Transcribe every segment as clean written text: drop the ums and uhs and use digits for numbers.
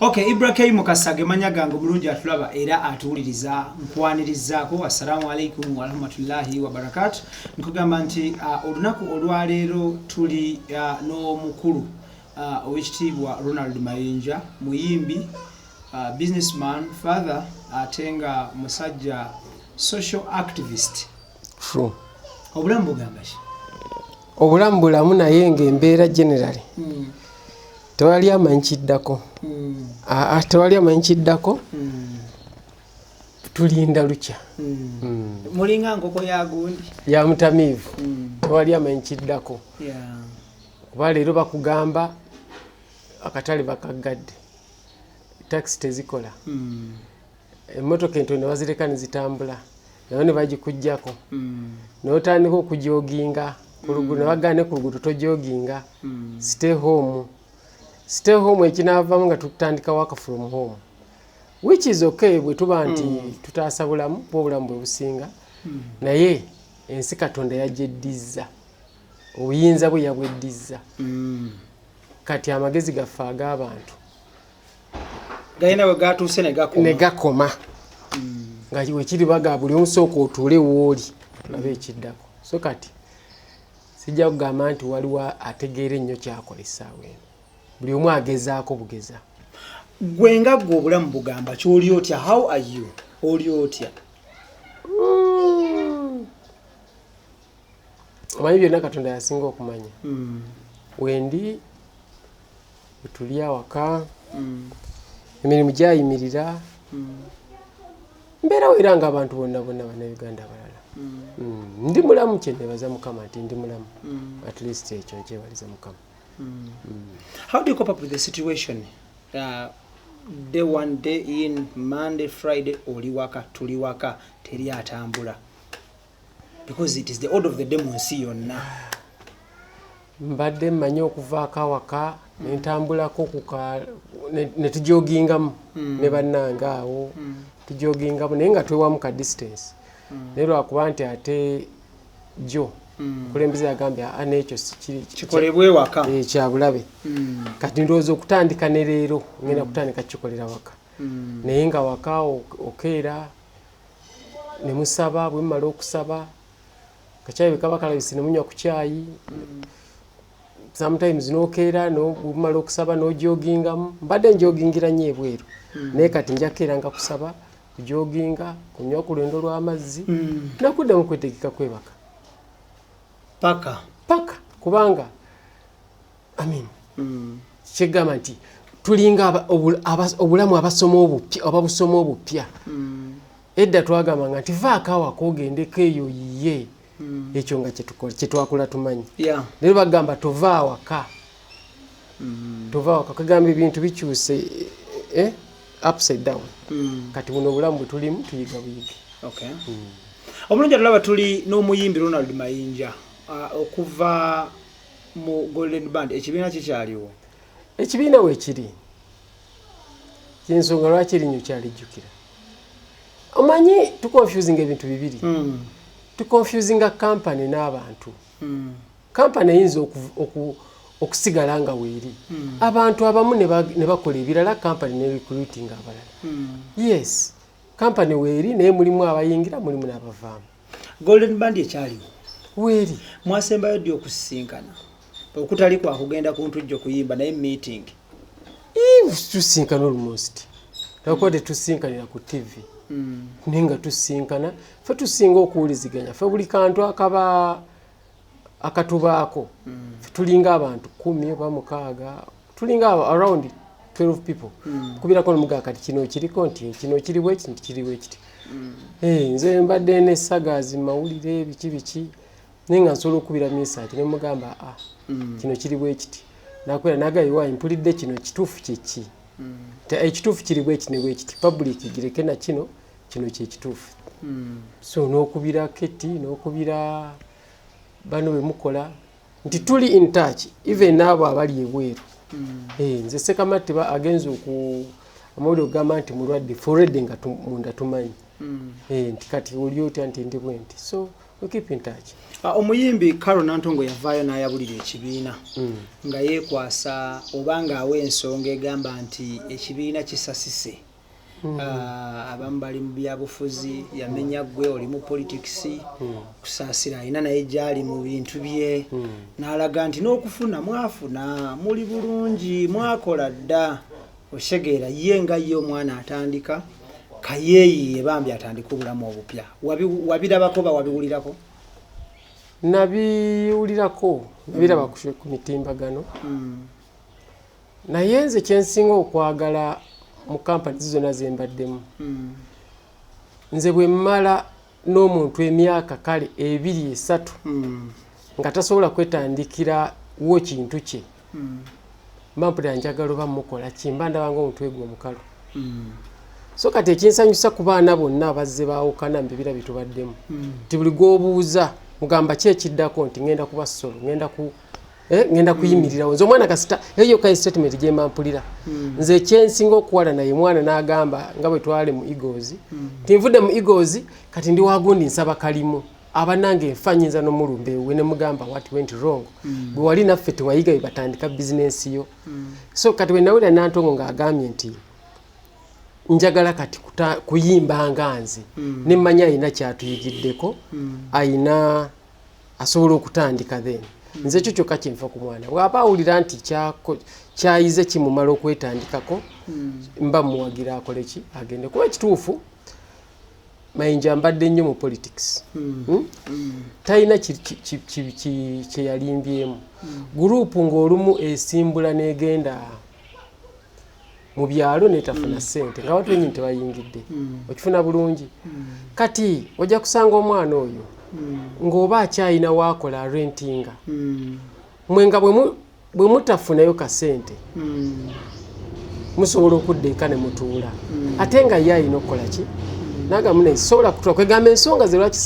Okay, Ibrahim Mukasage manyagango bulungi atulaba era atuuliriza nkwanirizaako. Assalamu alaikum wa rahmatullahi wa barakatuh. Nkugamba nti olunaku olwaleero tuli n'omukulu owekitiibwa Ronald Mayinja, muyimbi, businessman, father, atenga musajja social activist. True. Obulamu bugamba ki? Obulamu bulamu naye ng'embeera generally. Tewali amanyi kiddako. Tewali amanyi kiddako. Tulinda lukya. Mulinga nkoko ya gundi. Ya mutamiivu. Tewali amanyi kiddako. Kuba leero bakugamba akatale bakaggadde. Taxi tezikola. Emmotoka entono bazireka ne zitambula. Nayo ne bagikujjako. N'otandika okujooginga. Ku luguudo ne bagane ku luguudo tojooginga. Stay home. Stay home ekinaavamu nga tutandika work from home. Which is okay bwe tuba nti tutaasa bulamu, obulamu bwe businga. Naye ensi Katonda yagyeddiza. Obuyinza bwe yabweddiza. Kati amagezi gaffe ag'abantu gayina bwe gatuuse ne gakoma. Nga wekiri baga buli omu sooka otuule wooli tulabe ekiddako. So kati sijja kugamba nti waliwo ategeera ennyo kyakola essaawa eno. Buli omu agezaako bugeza. Gwe nga ggwe obulamu bugamba ky'oli otya? How are you? Oli otya? Omanyi byonna Katonda yasinga okumanya. Wendi tuli awaka, emirimu gyayimirira, mbeerawo era ng'abantu bonna bannayuganda abalala. Ndi mulamu, kyenneebaza Mukama nti ndi mulamu. At least ekyo nkyebaliza Mukama. How do you cope up with the situation? Day one, day in, Monday, Friday, oli waka, tuli waka, teri atambula. Because it is the order of the day munsi yonna. Mbadde mmanyi okuvaako awaka, ne ntambulako ne tujoogingamu ne bannange awo. Tujoogingamu naye nga twewamu ka distance. Naye lwakuba nti ate jo kulembeze yagambye n'ekyo kikolebwe waka kyabulabe. Kati ndowooza okutandika ne leero ngenda kutandika kikolera waka. Naye nga waka okeera ne musaba, bwe mumala okusaba kacaayi bwe kaba kalabise ne munywa ku caayi. Sometimes n'okeera bwemumala okusaba n'ojoogingamu. Mbadde njoogingira nnyo ebweru naye kati njakeera nga kusaba, kujooginga, kunywa ku lwendo lw'amazzi nakuddamu kwetegeka kwebaka. Paka kubanga kyegamba nti tulinga obulamu ababusoma obupya. Edda twagambanga nti vaako awaka ogendeko eyo yiye. Ekyo nga kyetwakola tumanyi. Leero bagamba tova awaka. Kagamba ebintu bikyuse upside down. Kati buno obulamu bwe tulimu tuyiga buyigi. Omulungi atulaba tuli n'omuyimbi Ronald Mayinja. Okuva mu Golden Band ekibiina kikyaliwo? Ekibiina weekiri. Kyensonga lwaki erinnyo kyalijjukira. Omanyi tukonfusinga ebintu bibiri. Tukonfusinga kampani n'abantu. Kampani eyinza okusigala nga weeri. Abantu abamu ne bakola ebirala, kampani ne recruiting abalala. Yes, kampani weeri naye mulimu abayingira, mulimu n'abavaamu. Golden Band ekyaliwo weeri. Mwasembayo ddi okusisinkana? Okutali kwa kugenda ku ntujjo kuyimba naye meeting. Tusinkana almost. Nakuba tetusinkanira ku TV. Naye nga tusinkana. Ffe tusinga okuwuliziganya. Ffe buli kantu akatubaako. Tulinga abantu 10 oba 6. Tulinga around 12 people. Kubirako n'omugaa kati kino kiriko nti kino kiriwo ekiti nti kiriwo ekiti. Nze mbadde n'essagaazi mawulire biki. Naye nga nsobola okubira misaati ne mugamba kino kiriwo ekiti. Nakwera nagayiwa mpulidde kino kituufu kyeki. Ekituufu kiriwo ekiti ne bwekiti. Public gireke na kino kye kituufu. So n'okubira keti n'okubira bano be mukola nti tuli in touch even n'abo abali ebweru. Nze Sekamate agenza amawulire okugamba nti mulwadde forede nga munda tumanyi. Nti kati oli otya nti ndi bwe nti. So we keep in touch. Omuyimbi Carol Nantongo yavaayo n'ayabulira ekibiina nga yeekwasa obanga awa ensonga egamba nti ekibiina kisasise. Abamu bali mu byabufuzi, yamenya gwe oli mu politics, kusaasira alina naye gyali mu bintu bye, n'alaga nti n'okufuna mwafuna, muli bulungi, mwakola dda. Oshegeera ye nga ye omwana atandika kayeeyiye bambi atandika obulamu obupya. Wabirabako ba wabiwulirako? Nabiwulirako, nabiraba ku mitimbagano. Naye nze kyensinga okwagala mu kampani zonna ze mbaddemu. Nze bwe mmala n'omuntu emyaka kale 2-3 nga tasobola kwetandikira wo kintu kye. Mampulira njagala oba mukola kimba ndabanga omutwe gwe omukalu. So kati ekinsanyusa ku baana bonna abazze baawukana mbibira bitubaddemu. Nti buli gw'obuuza mugamba ki ekiddako nti ngenda kuba solo, ngenda kuyimirirawo. Nze omwana kasita eyo kai statement gye mampulira. Nze kyensinga okuwala naye mwana n'agamba nga bwe twale mu Eagles. Tinvudde mu Eagles kati ndi wagundi nsaba kalimu. Abanange nfanyinza n'omulumbe we ne mugamba what went wrong. Bwe wali naffe tewayiga batandika business yo. So kati we nawulira Nantongo ng'agambye nti njagala kati kuyimba nganze ne mmanya ayina kyatuyigiddeko ayina asobola okutandika then nze kyo kyokka kinfa ku mwana bw'aba awulira nti kyayize kimumala okwetandikako mba muwagira akole ki agende kuba ekituufu mayinja mbadde nnyo mu politics talina kye yalimbyemu gurupu ng'olumu esimbula n'egenda mu byalo netafuna ssente nga watu wennyini tebayingidde okifuna bulungi kati ojja kusanga omwana oyo ng'oba akyayina waakola rentinga mwe nga bwe mutafunayo kasente musobola okudda eka ne mutuula ate nga ye ayina okukola ki nagamu nesobola kutuula kwegamba ensonga ze lwaki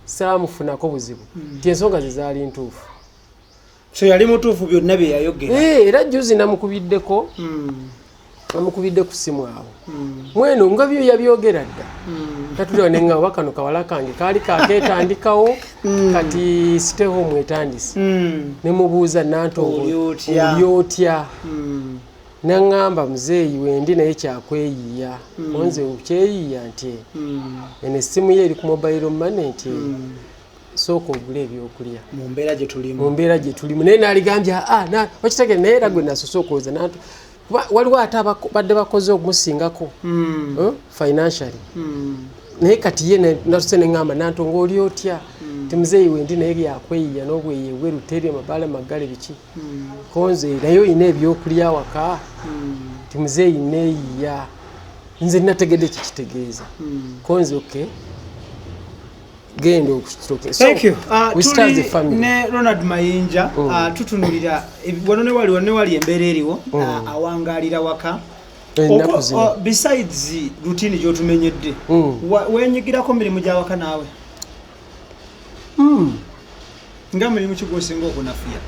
saamufunako buzibu nti ensonga ze zaali ntuufu. So yali mutuufu byonna bye yayogera. Era juzi namukubiddeko namukubidde ku simu awo mweno nga byo yabyogera dda katulira nenga wakano kawala kange kaali kaketandikawo kati stay home etandise ne mubuuza Nantongo olyotya nangamba muzeeyi wendi naye kyakweyiya onze ukyeyiya nti ene simu ye eri ku mobile money nti soko ogule ebyokulya mu mbeera gye tulimu naye naligambye wakitegere naye era gwe nasosokooza nantu waliwo ate badde bakoze okumusingako financially naye kati ye natuse neŋŋamba Nantongo oli otya timuzeeyi wendi naye yakweyiya n'obweyewe luteeri amabaala maggale biki konze naye oyina ebyokulya waka timuzeeyi neeyiya nze nategedde kikitegeeza konze okay gendo okustoke. Thank you. Ne Ronald Mayinja tutunulira wano ne wali embeera eriwo awangalira waka. Besides routine gy'otumenyedde wenyigirako mirimu gya waka naawe nga mirimu ki gw'osinga okunafuya?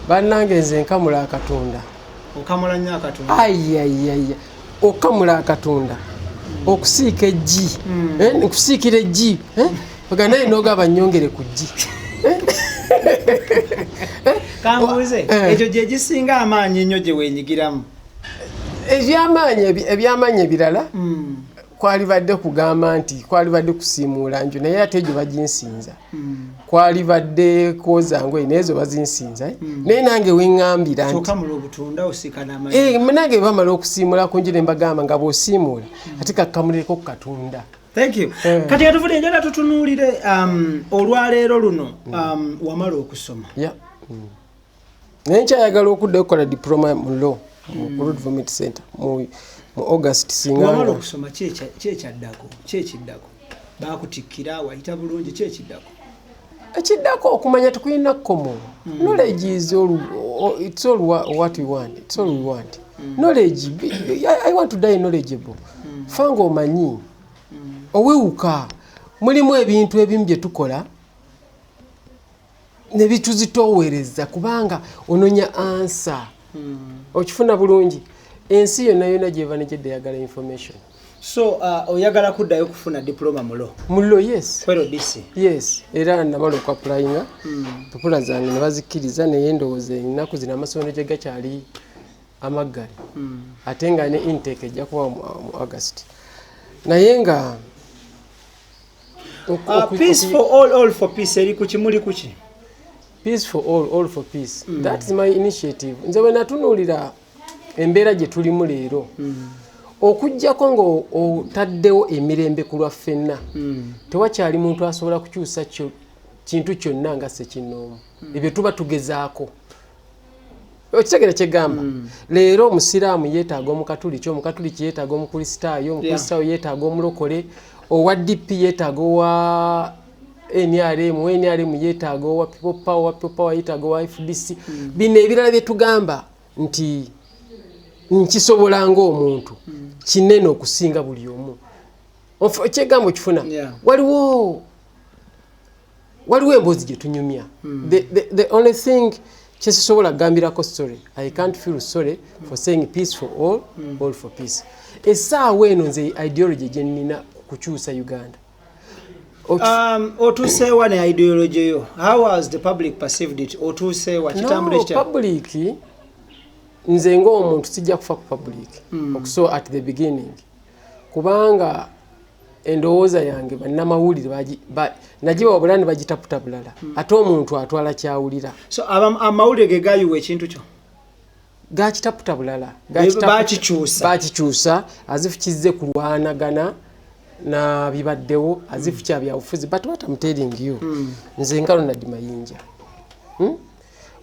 Bannange nze nkamula akatunda. Okamula nnyo akatunda? Ayayaya okamula akatunda okusiika eggi nkusiikira eggi ogana naye n'ogaba nnyongere ku ggi kambuuze ekyo gye gisinga amaanyi ennyo gye weenyigiramu? Ebyamaanyi ebirala kwalibadde kugamba nti kwalibadde kusiimuula nju naye ate egyo baginsinza kwalibadde kwozangoye naye zo bazinsinza naye nange weŋŋambira nange bamala okusiimula ku nju ne mbagamba nga bw'osiimuula ate kakkamulireko ku katunda. Thank you. Kati atuvudde njala tutunuulire olwaleero luno wamala okusoma. Naye nkyayagala okudda okukola diploma mu law mu Road Vomit Center mu August singa. Wamala okusoma kyekiddako bakutikkira wayita bulungi kyekiddako? Ekiddako okumanya tukuyina kkomo. Knowledge is it's all what we want. It's all we want. Knowledge. I want to die knowledgeable. Fango omanyi. Owewuka mulimu ebintu ebimu bye tukola ne bituzitoowereza kubanga ononya ansa okifuna bulungi. Ensi yonna gyeva ne gyedde yagala information. So oyagala kuddayo kufuna diploma mu law? Mu law, yes. Kwero DC? Yes, era namala okwapulayinga papula zange ne bazikkiriza naye ndowooza ennaku zino amasomero gye gakyali amaggale ate nga ne intake ejja kuba mu August naye nga peace for all for peace eri ku kimuli kuki? Peace for all for peace. That is my initiative. Nze bwe natunuulira embeera gye tulimu leero okujjako ng'otaddewo emirembe ku lwaffe ffenna tewakyali muntu asobola kukyusa kintu kyonna nga ssekinnoomu ebyo tuba tugezaako okitegera kyegamba leero omusiraamu yeetaaga omukatuliki omukatuliki yeetaaga omukristaayo omukristaayo yeetaaga omulokole owa DP yeetaaga owa NRM yeetaaga owa people power yeetaaga owa FDC bino ebirala bye tugamba nti nkisobola ng'omuntu kinene okusinga buli omu ekyegambo kifuna waliwo emboozi gye tunyumya the only thing kyesisobola kugambirako story I can't feel sorry for saying peace for all for peace essaawa eno nze ideology gye nnina kukyusa Uganda. Otusewa ne ideology yo, how has the public perceived it? Otusewa kitambule kya public nze ng'omuntu sijja kufa ku public okuso at the beginning kubanga endowooza yange bannamawulire nagiba wabula ne bagitaputa bulala ate omuntu atwala kyawulira so amawulire ge gayiwa ekintu kyo gakitaputa bulala bakikyusa azifu kizze kulwanagana na bibaddewo azifu kya byabufuzi but what I'm telling you nze ngalo naddi mayinja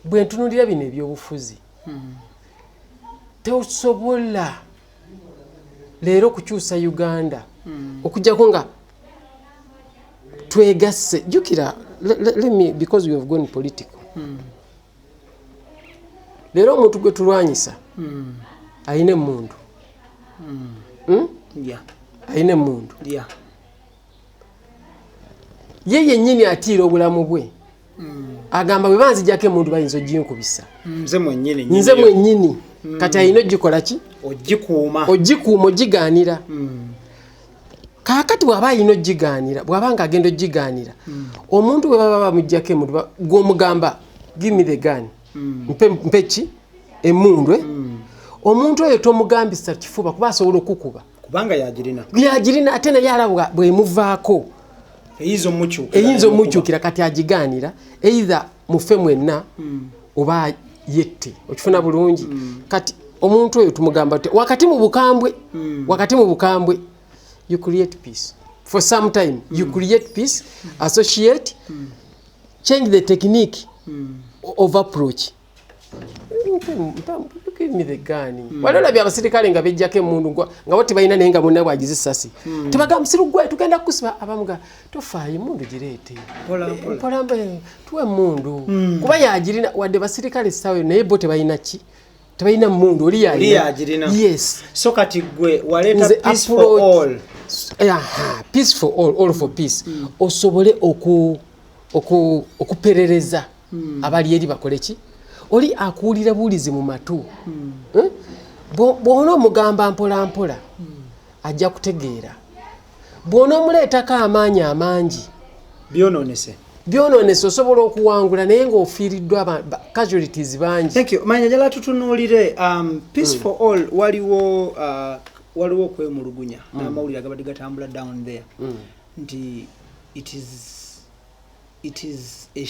bwe ntunulira bino ebyobufuzi teosobola leero kukyusa Uganda okujjako nga twegasse jukira let me because we have gone political leero omuntu gwe tulwanyisa ayine emundu ayine emundu ye yennyini atiira obulamu bwe agamba bwe banzijjako emundu bayinza oginkubisa nze mwennyini kati ayina ogikola ki ogikuuma ogigaanira kaakati bw'aba ayina ogigaanira bw'abanga agenda ogigaanira omuntu bwe baba bamuggyako emundu gw'omugamba give me the gun mpe ki emundu omuntu oyo tomugambisa kifuba kuba asobola okukuba kubanga yagirina ate naye alaba bwemuvaako eyinza omukyukira kati agigaanira either mufe mwenna oba yette okifuna bulungi kati omuntu oyo tumugamba wakati mu bukambwe you create peace for some time you create peace associate change the technique of approach give me the gun walolabye abasirikale nga bejjako emundu nga bo tebalina naye nga munna bwagize essasi tebaga musiru gwe tugenda kusiba abamuga tofaayo emundu gireete mpolambe tuwe emundu kuba yagirina wadde basirikale essaawa naye bo tebalina ki tebalina mundu oli yagirina yes so kati gwe waleeta peace for all peace for all for peace osobole okuperereza abali eri bakole ki oli akuulira buulizi mu matu bw'ona omugamba mpola ajja kutegeera bw'ona omuleetako amaanyi amangi byonoonese osobola okuwangula naye ng'ofiiriddwa casualties bangi. Thank you. Manya njala tutunuulire peace for all waliwo okwemulugunya n'amawulire agabadde gatambula down there nti it is a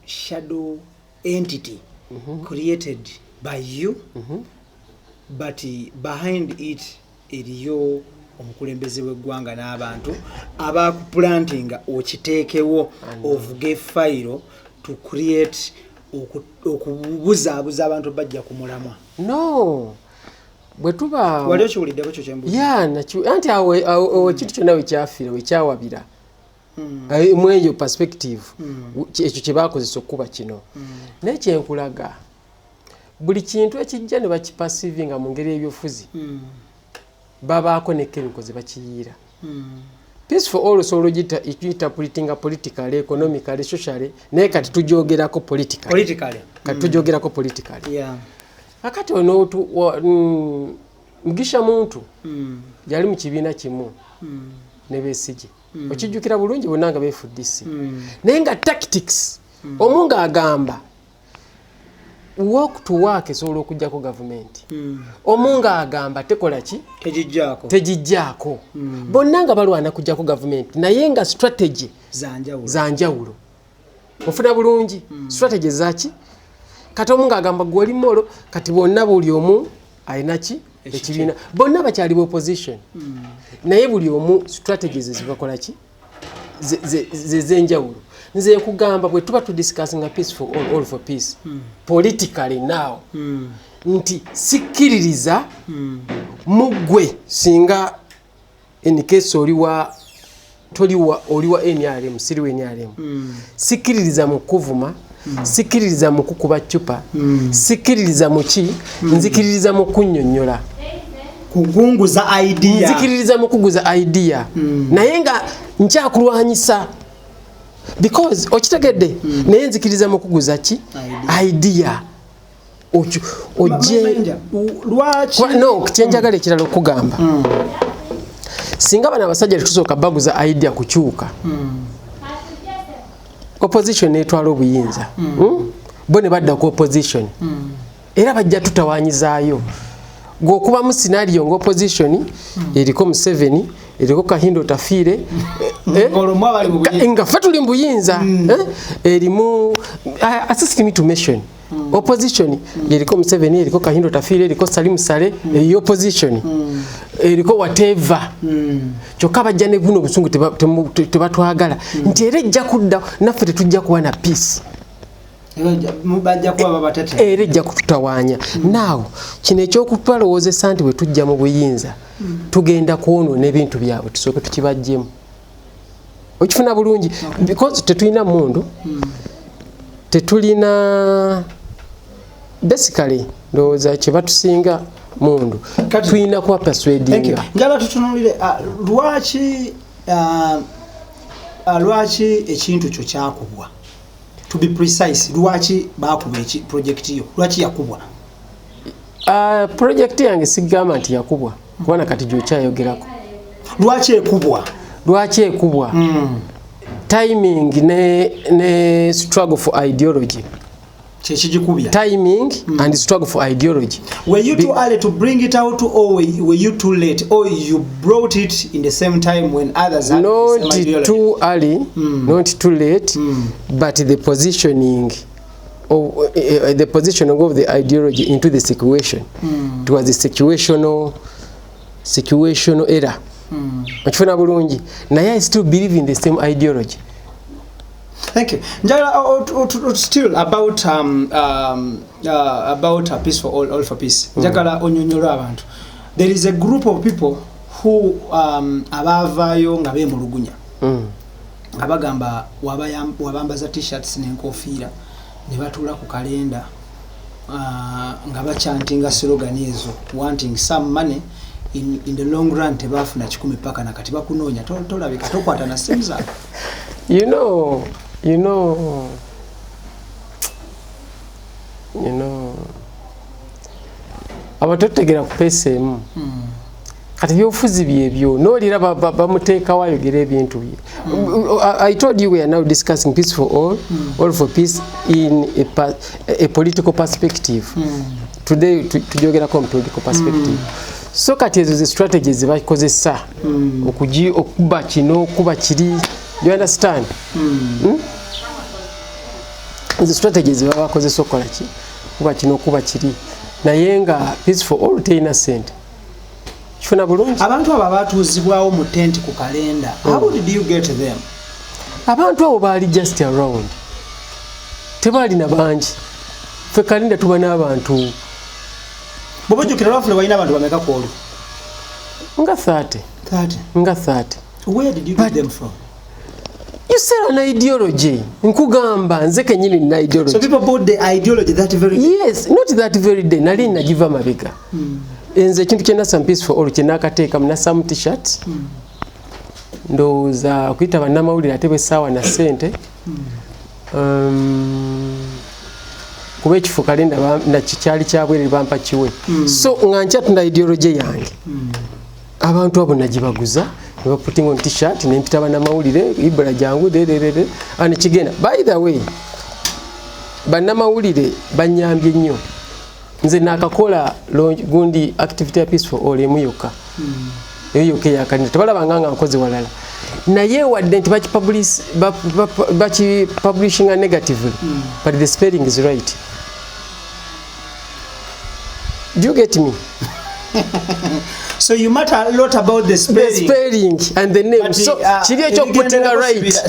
shadow entity created by you but behind it eriyo omukulembeze w'eggwanga n'abantu abakuplantinga okiteekewo ovuge fayiro to create okubuzaabuza abantu bajja ku mulamwa. No bwe tuba wali okiwuliddeko kyo kyembuzi anti awo ekintu kyonna wekyafiira wekyawabira mu eyo perspective ekyo kye baakozesa okuba kino naye kyenkulaga buli kintu ekijja ne bakipasivinga mu ngeri y'ebyofuzi babaako ne chemical ze bakiyiira. Peace for all osobola ogiyita political, economical, social naye kati tujoogerako politically. Kati tujoogerako politically. Yeah. Akati ono Mugisha muntu yali mu kibiina kimu ne Besigye okijjukira bulungi bonna nga beefuddisi naye nga tactics omunga agamba walk to work esobola okujjako gavumenti omunga agamba tekola ki tegijjaako bonna nga balwana kujjako gavumenti naye nga strategy zanjawulo ofuna bulungi strategy zaki kati omunga agamba gwoli molo kati bonna buli omu alina ki ekibiina bonna bakyali bu opposition naye buli omu strategies zibakola ki zenjawulo nze kugamba bwe tuba discussing a peace for all for peace politically now nti sikiririza mugwe singa in case oliwa NRM siriwe NRM sikiririza mukuvuma sikiririza mukukuba chupa sikiririza muki nzikiririza mukunnyonnyola kugunguza idea nzikiririza mukuguza idea naye nga nkyakulwanyisa because okitegedde naye nzikiriza mukuguza ki idea oje lwaki no kyenjagala ekirala okugamba singa bana abasajja tusooka baguza idea kukyuka opposition etwala obuyinza bo ne badda ku opposition era bajja tutawanyizaayo gwokuba mu scenario ngo opposition eriko Museveni eriko Kahindo Tafiire nga ffe tuli mu buyinza erimu assist me to mention opposition eriko Museveni eriko Kahindo Tafiire eriko Salim Sale eyo opposition eriko whatever kyokka bajja ne buno busungu tebatwagala nti era ejja kudda naffe tetujja kuba na peace mubajja kuba babatete era ejja kututawaanya now kino ekyokutwalowoozesa nti bwe tujja mu buyinza tugenda kwonoona ebintu byabwe tusooke tukibajjemu okifuna bulungi because tetulina mundu tetulina basically ndowooza kye batusinga mundu tulina kuba persuadinga njala tutunulire lwaki ekintu kyo kyakubwa to be precise lwaki bakuba project yo lwaki yakubwa project yange sigamba nti yakubwa kubana kati gyokyayogerako lwaki ekubwa timing ne struggle for ideology timing and struggle for ideology. Were you too early to bring it out, or were you too late, or you brought it in the same time when others had not the same ideology? Too early, not too late, but the positioning of the positioning of the ideology into the situation. It was a situational error. Machifuna bulungi. Naye I still believe in the same ideology. Thank you. Njagala still about a peace for all for peace. Njagala onyonyola abantu. There is a group of people who abavayo nga bemulugunya. Abagamba wabambaza t-shirts n'enkofiira ne batula ku kalenda nga bachantinga slogan ezo wanting some money in the long run tebafuna 10 paka na kati bakunoonya tolabika tokwata na simu zaako. You know, abatotegera ku PSM kati byofuzi byebyo nolira bamuteeka wayogera ebintu bye. I told you we are now discussing peace for all for peace in a political perspective. Today tujogera ku political perspective. So kati ezo strategies bakozesa okuba kino kuba kiri. You understand? The strategies bakozesa okola ki kuba kino kuba kiri naye nga peace for all te innocent kifuna bulungi. Abantu abo batuuzibwawo mu tent ku kalenda. How did you get them? Abantu abo baali just around, tebaali na bangi. Ffe kalenda tuba n'abantu bobojjukira lwafuna walina abantu bameka ku olwo nga 30. Where did you get them from? You sell an ideology. Nkugamba nze kenyini na ideology. So people bought the ideology that very day? Yes, not that very day. Nali nagiva mabega. Nze kintu kyena some peace for all kyena akateeka muna some t-shirts. Ndowooza okuyita bannamawulire ate bwe ssaawa na ssente. kuba ekifo kale nakikyali kyabwere bampa kiwe so nga nkyatunda ideology yange abantu abo nagibaguza ne baputinga on t-shirt ne mpita bannamawulire ibula jangu dererere ani kigenda by the way bannamawulire banyambye nnyo nze nakakola gundi activity ya peace for all emu yokka eyo yakanira tebalabanga nga nkoze walala naye wadde nti publishing negatively but the spelling is right. Do you get me? So you matter a lot about the spelling and the name. So kiri ekyokuputinga right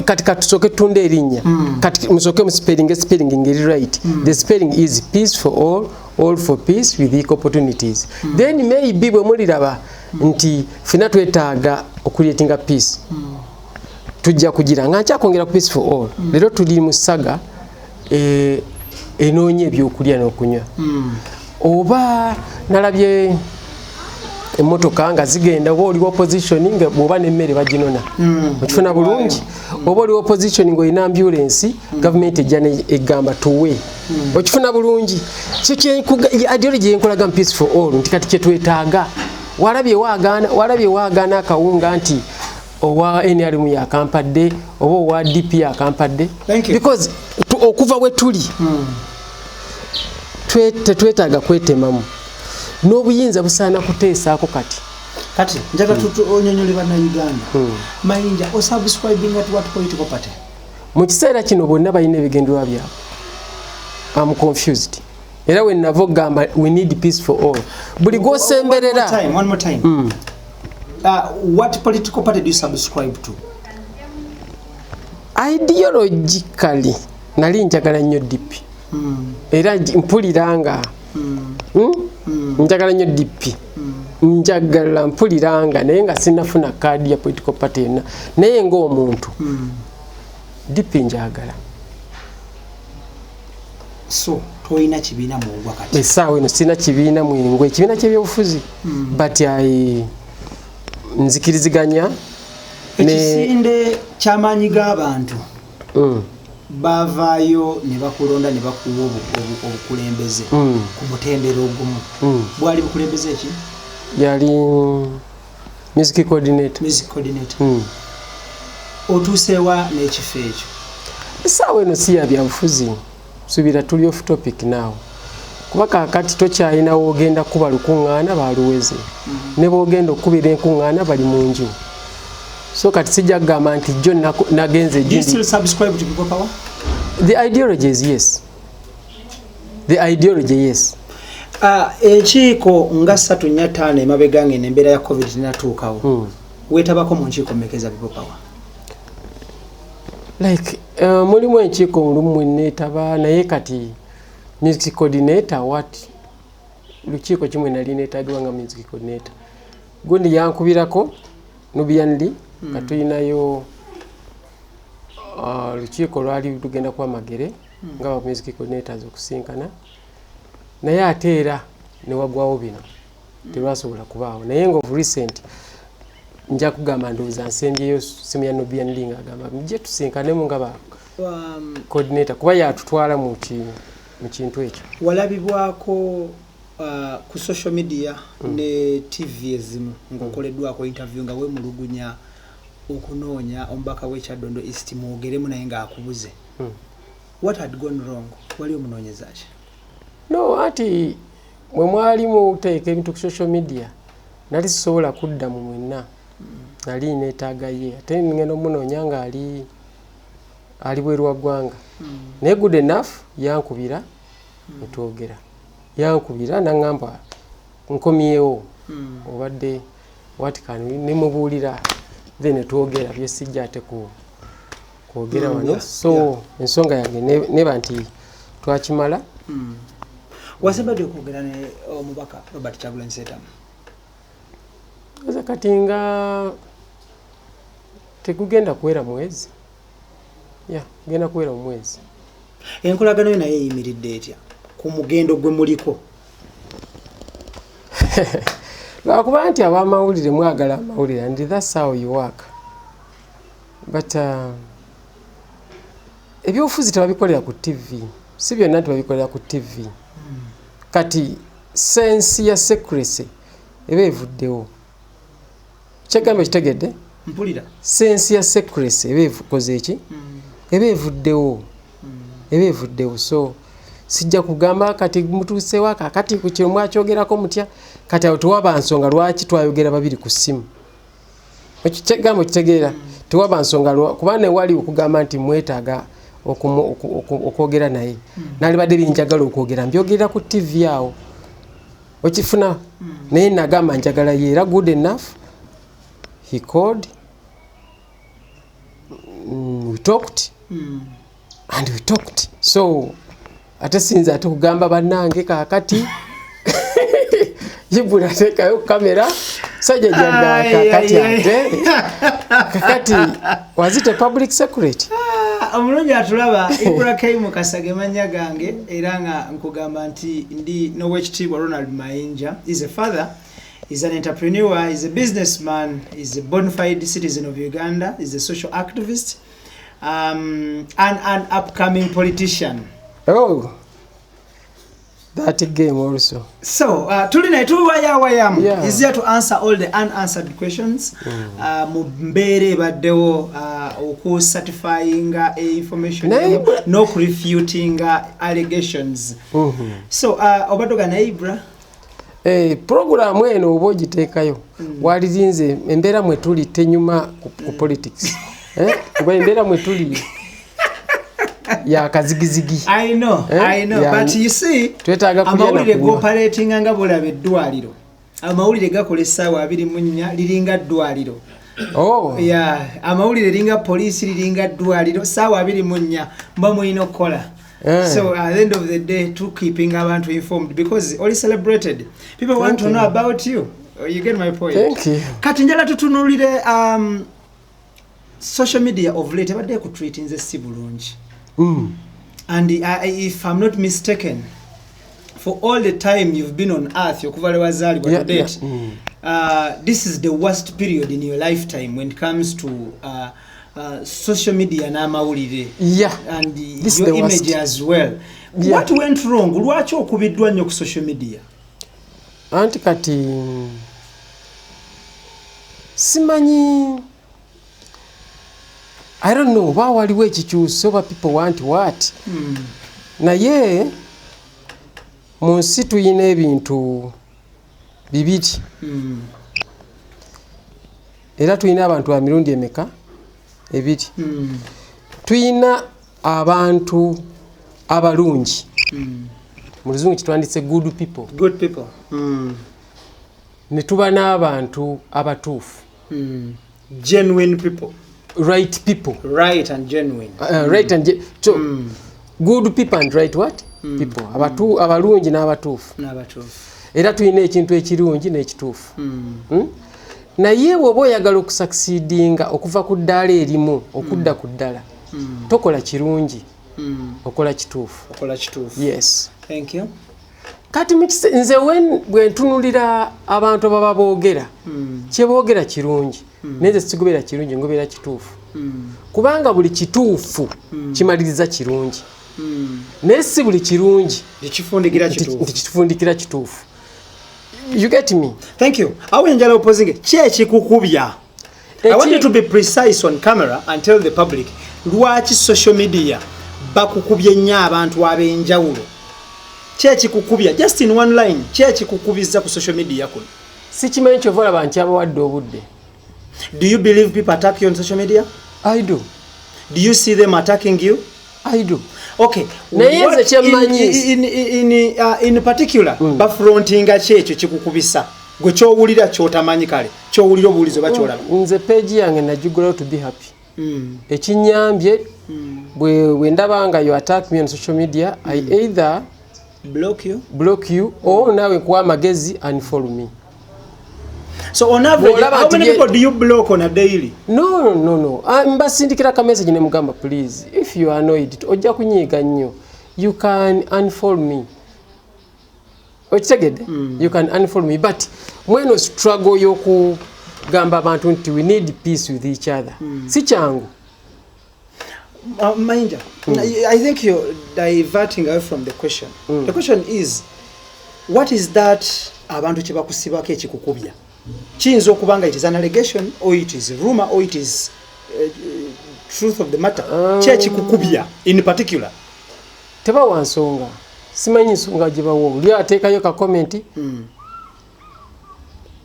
kati tusoke tunde erinnya kati musoke mu spelling ngeri right. The spelling is peace for all for peace with equal opportunities. Then maybe bwe muliraba nti fina twetaaga okuleetinga peace tujja kugira nga nkyakongera ku peace for all lero tuli mu saga enoonye ebyokulya n'okunywa oba nalabye emmotoka nga zigenda oba oliwo positioning bw'oba n'emmere baginona okifuna bulungi oba oliwo positioning olina ambulance gavumenti ejja egamba tuwe okifuna bulungi ideology yenkolaga mu peace for all nti kati kyetwetaaga walabye waagaana akawunga nti owa NRM yakampadde oba owa DP yakampadde because okuva we tuli tetwetaaga kwetemamu n'obuyinza busaana kuteesaako kati njaga onyonyole bannayuganda mayinja osubscribing at what political party mu kiseera kino bonna balina ebigendererwa byabwe. I'm confused era we navo gamba we need peace for all buli gwosemberera one more time what political party do you subscribe to? Ideologically nali njagala nnyo DP era mpuliranga njagala nnyo DP njagala mpuliranga naye nga sinafuna kaadi ya political party yonna naye ng'omuntu DP njagala. So toyina kibiina mwengwa kati? Essaawa eno sina kibiina mwengwa, ekibiina ky'ebyobufuzi but nzikiriziganya ekisinde ky'amaanyi g'abantu bavaayo ne bakulonda ne bakuwa obukulembeze ku mutendero ogumu bwali bukulembeze ki? Yali music coordinator. Otuusewa n'ekifo ekyo? Essaawa eno si ya byabufuzi subira tuli off topic now kuba kakati tokyalina wogenda kuba lukuŋŋaana baluweze ne boogenda okubira enkuŋŋaana bali mu nju so kati sijja kugamba nti jjo nagenze. Do you still subscribe to people power? The ideology is yes. The ideology yes. Ekiiko nga 3-5 emabega ng'eno embeera ya covid tenatuukawo weetabako mu nkiiko mmekeza people power? Like mulimu enkiiko olumu neetaba naye kati music coordinator what lukiiko kimwe nali neetaagibwa nga music coordinator gundi yankubirako nubianli katulinayo lukiiko lwali lugenda kuba magere nga ba music coordinators okusinkana naye ate era newagwawo bino terwasobola kubaawo naye nga of recent nja kugamba ndowooza nsembyeyo simu ya Nubian nga agamba mujje tusinkanemu nga ba coordinator kuba yatutwala mu kintu ekyo. Walabibwako ku social media ne TV ezimu ng'okoleddwako interview nga weemulugunya okunoonya omubaka w'ekyaddondo East mwogeremu naye ng'akubuze. What had gone wrong? Wali omunoonyeza ki? No, ati mwe mwali muteeka ebintu ku social media nali sisobola kudda mu mwenna nali neetaaga ye ate ngenda omunoonya nga ali bweru wa ggwanga naye good enough yankubira netwogera yankubira naŋŋamba nkomyewo obadde watikani nemubuulira then netwogera byesijja ate kwogera wano so ensonga yange neba nti twakimala. Wasembadde okwogera ne omubaka Robert Kyagulanyi Ssentamu? Kati nga tekugenda kuwera mwezi genda kuwera mu mwezi. Enkolagano yo naye eyimiridde etya ku mugendo gwe muliko? Lwakuba nti ab'amawulire mwagala amawulire and that's how you work but ebyobufuzi tebabikolera ku TV, si byonna tebabikolera ku TV. Kati sensi ya secrecy eba evuddewo. Kyegambo kitegedde? Mpulira. Sensi ya secrecy eba evukoze eki? Eba evuddewo. Eba evuddewo. So sijja kugamba kati mutuusewo kakati ku kino mwakyogerako mutya, kati awo tewaba nsonga lwaki twayogera babiri ku ssimu. Ekyegambo kitegeera tewaba nsonga kuba ne wali okugamba nti mwetaaga okwogera naye. Nalibadde binjagala okwogera mbyogerera ku TV awo. Okifuna naye nagamba njagala ye era good enough. He called. We talked. And we talked. So ate sinza ate kugamba bannange kakati Yibula tekayo kamera sajja jagga kakati ate kakati was it a public secret? Omulungi atulaba Ibra Kaimu Kasage manya gange era nga nkugamba nti ndi Nowekitiibwa Ronald Mayinja. Is a father, is an entrepreneur, is a businessman, is a bona fide citizen of Uganda, is a social activist, and an upcoming politician. Oh, that game also. So, tulina tuwayawayamu Yeah. is here to answer all the unanswered questions. Mumbere baddewo oku certifying information no refuting allegations. So, obadoga na Ibra. Program eno oba ogiteekayo walirinze embeera mwe tuli tenyuma ku politics. Kuba embeera mwe tuli ya kazigizigi. I know, but you see, twetaaga amawulire operating nga bulabe eddwaliro. Amawulire gakola essaawa 24 liringa ddwaliro. Oh. Yeah, amawulire linga police liringa ddwaliro ssaawa 24 mba mulina okukola. So at the end of the day, to keeping abantu informed because all celebrated. People want to know about you. You get my point. Thank you. Kati njala tutunulire social media of late abadde ku treat nze si bulungi. And if I'm not mistaken, for all the time you've been on earth, okuva lewazali to date, this is the worst period in your lifetime when it comes to social media na mawulire. Yeah. And this your image worst. as well. Yeah. What went wrong? Lwaki okubiddwa nnyo ku social media? Anti kati simanyi, I don't know why waliwo ekikyuso oba people want what. Naye mu nsi tuyina ebintu bibiri. Era tuyina abantu ba mirundi emeka ebiri. Tuyina abantu abalungi. Mu Luzungu kitwanditse good people. Good people. Ne tuba n'abantu abatuufu. Genuine people. Right people. Right and genuine. Right and good people and right what? People. Abalungi n'abatuufu. Era tuyina ekintu ekirungi n'ekituufu. Naye bw'oba oyagala okusucceedinga okuva ku ddaala erimu okudda ku ddala, tokola kirungi, okola kituufu. Yes. Thank you. Kati nze bwe ntunulira abantu ababa boogera, kye boogera kirungi, neze sigobeera kirungi ngobeera kituufu. Kubanga buli kituufu kimaliriza kirungi. Naye si buli kirungi tikifundikira kituufu. You get me? Thank you. Awe njala opposing chechi kukubya. I want you to be precise on camera and tell the public lwaki social media bakukubye nnyo abantu ab'enjawulo. Chechi kukubya just in one line. Chechi kukubiza ku social media kuno. Sikimanyi kyovola bantu abawadde obudde. Do you believe people attack you on social media? I do. Do you see them attacking you? I do. Okay. In particular, bafrontinga kyekyo kikukubisa. Gwe kyowulira kyotamanyi kale. Kyowulira obuulizo bakyolaba. Nze page yange najugula to be happy. Ekinyambye bwe ndaba nga you attack me on social media, I either block you or nawe kuwa amagezi unfollow me. So on average, how many people do you block on a daily? No. Mbasindikira ka message ne mugamba please, if you are annoyed, ojja kunyiga nnyo, you can unfollow me. Okitegedde? You can unfollow me, but mweno struggle y'okugamba abantu nti we need peace with each other. Si kyangu. Mainja, I think you're diverting away from the question. The question is, what is that abantu kye bakusibako ekikukubya? Kiyinza okuba nga it is an allegation or it is rumor or it is truth of the matter. Kye ekikukubya in particular. Tebawa nsonga. Simanyi nsonga gye bawo. Oli ateekayo ka comment.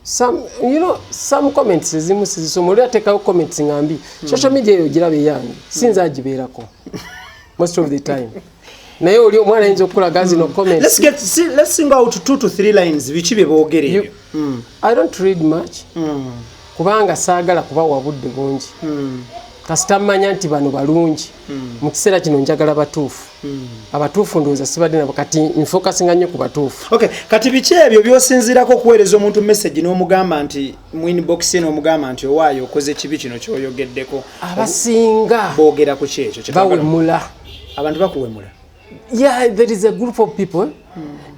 Some comments ezimu sizisoma. Oli ateekayo comments ngambi. Social media eyo girabe yange. Sinza agibeerako. Most of the time. Naye oli omwana ayinza okulaga zino comments. Let's sing out 2 to 3 lines biki bye boogere. I don't read much. Kubanga saagala kuba wabudde bungi. Kasita mmanya nti bano balungi. Mu kiseera kino njagala batuufu. Abatuufu ndowooza sibadde nabo kati nfokasinga nnyo ku batuufu. Okay, kati biki ebyo by'osinziirako okuweereza omuntu message n'omugamba nti mu inbox n'omugamba nti owaayo okoze kibi kino ky'oyogeddeko. Abasinga boogera ku kyekyo. Bawemula. Abantu bakuwemula. Yeah, there is a group of people.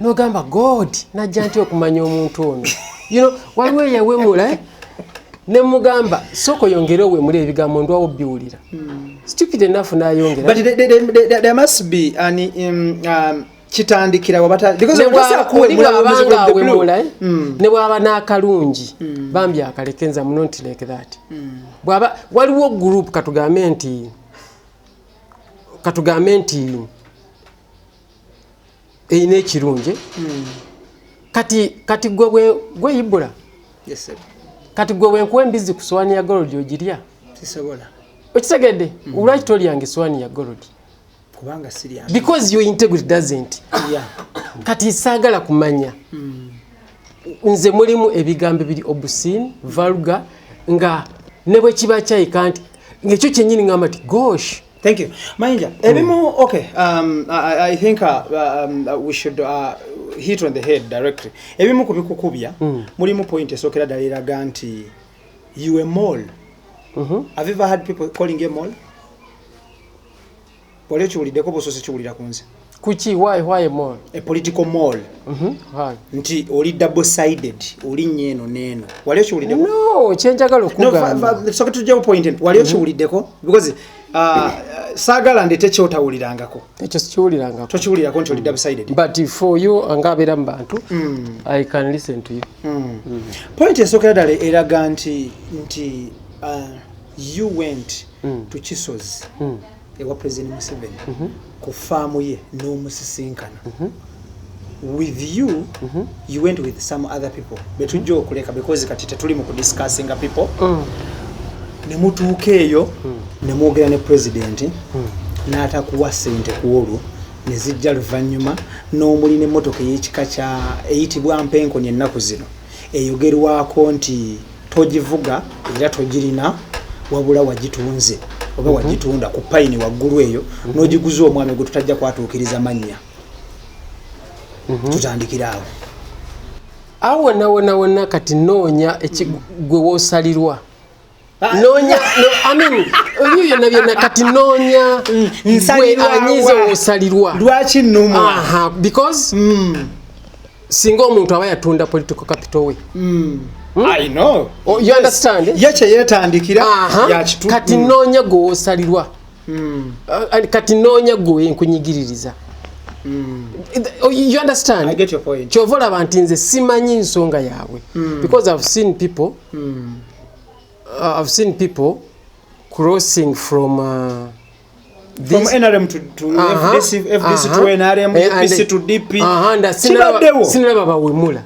No gamba God, najja nti okumanya omuntu ono. Waliwo yawemula ne mugamba soko yongere owemule ebigambo ndwawo biwulira. Stupid enough n'ayongera. But there must be an kitandikira wabata because ne bwaba n'akalungi bambi akalekenza muno nti like that. Bwaba waliwo group katugambe nti eyina ekirungi kati gwe Ibula. Yes sir. Kati gwe wenkuwa embizi ku swani ya gold ogirya. Sisobola. Okitegedde ulwaki tolyange swani ya gold? Kubanga sirya. Because your integrity doesn't. Yeah. Kati saagala kumanya. Nze mulimu ebigambo biri obscene, vulgar nga ne bwe kiba kyayika nti ng'ekyo kyennyini ngamba ti gosh. Thank you. Mainja, ebimu, okay, I think we should hit on the head directly. Ebimu kubikukubya, mulimu point esokera daliraga nti you a mole. Have you ever had people calling you a mole? Wale chiwuliddeko bosose chiwulira kunze. Kuchi, why a mole? A political mole. Why? Nti oli double sided, oli nyeeno neeno. Wale chiwuliddeko? No, chenjagala okugamba. No, soke tujja point. Wale chiwuliddeko because sagala ndete kyotawulirangako. Ekyo sikiwulirangako. Tokiwulirako nti oli double sided. But for you angabera mu bantu, I can listen to you. Point esokera dale eraga nti you went to Chisozi ewa President Museveni ku faamu ye n'omusisinkana. With you, you went with some other people. Betujja okuleka because kati tetuli mu discussing people. Ne mutuuka eyo ne mwogera ne president n'atakuwa ssente ku olwo ne zijja luvannyuma n'omuli n'emmotoka ey'ekika kya eyitibwa Mpenkoni ennaku zino eyogerwako nti togivuga era togirina wabula wagitunze oba wagitunda ku payini waggulu eyo n'ogiguza omwami gwe tutajja kwatuukiriza mannya. Tutandikira awo. Wonna kati noonya gwe woosalirwa. Noonya, I mean, oyo byonna kati noonya gwe anyiza woosalirwa. Lwaki nnuma? Because singa omuntu aba yatunda political capital we. I know. Oh, you understand? Yache yetandikira yakitu. Kati noonya gwe woosalirwa. Kati noonya gwe nkunyigiririza. You understand? I get your point. Kyovola abantu nze simanyi nsonga yaabwe. Because I've seen people crossing from from NRM to FDC to NRM, FDC to DP. Sinalaba bawemula.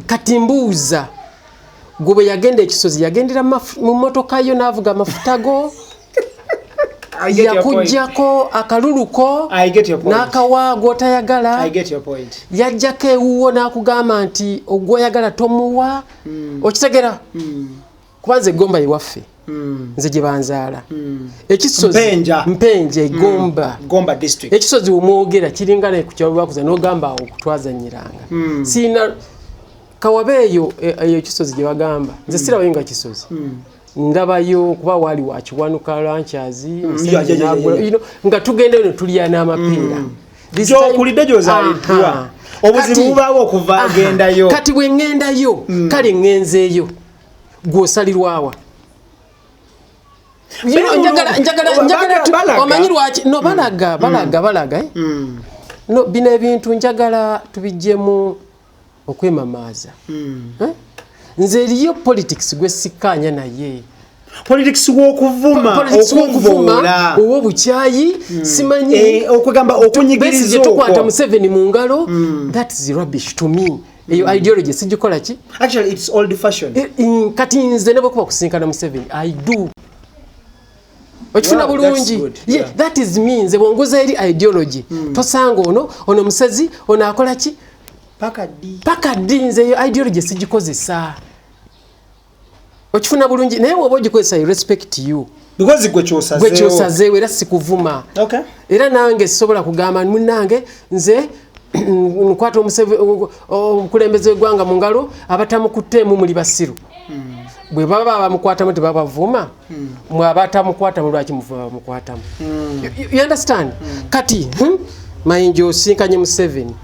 Kati mbuuza gwe yagenda ekisozi yagendera mu motoka yo n'avuga amafuta go. Yakujjako akaluluko n'akawaago otayagala. I get your point. Yajjako ewuwo n'akugamba nti ogwoyagala tomuwa. Okitegera? Kubanze Gomba iwaffe. Nze gye banzaala. Ekisozi Mpenja Gomba district. Ekisozi omwogera kiringana ku kyalo bakuza n'ogamba okutwazanyiranga. Sina kawabeeyo ekisozi gye bagamba. Nze sirabayo nga kisozi. Ndabayo kuba wali wakiwanuka lanchazi nga tugenda eno tulya n'amapeera. Kulidde gy'ozaliddwa. Obuzibu bubaawo okuva agendayo. Kati bwe ŋŋendayo kale ŋŋenzeeyo gw'osalirwawa. njagala omanyi lwaki no balaga no bino ebintu njagala tubijjemu okwemamaaza nze eriyo politics gwe sikkaanya naye politics w'okuvuma ow'obukyayi simanyi okugamba okunyigiriza tukwata Museveni mu ngalo that is rubbish to me eyo ideology sijikola ki actually it's old fashioned kati nze ne bwekuba kusinkana Museveni I do okifuna bulungi that is me nze bwonguza eri ideology tosanga ono musezi ono akola ki paka ddi nze eyo ideology sigikozesa okifuna bulungi naye bwoba ogikozesa I respect you because gwe kyosazeewo era sikuvuma era nange sisobola kugamba munnange nze nkwata omukulembeze w'eggwanga mu ngalo abatamukutteemu muli basiru bwe baba bamukwatamu tebabavuma mwe abatamukwatamu lwaki muva bamukwatamu you understand kati Mayinja osinkanye Museveni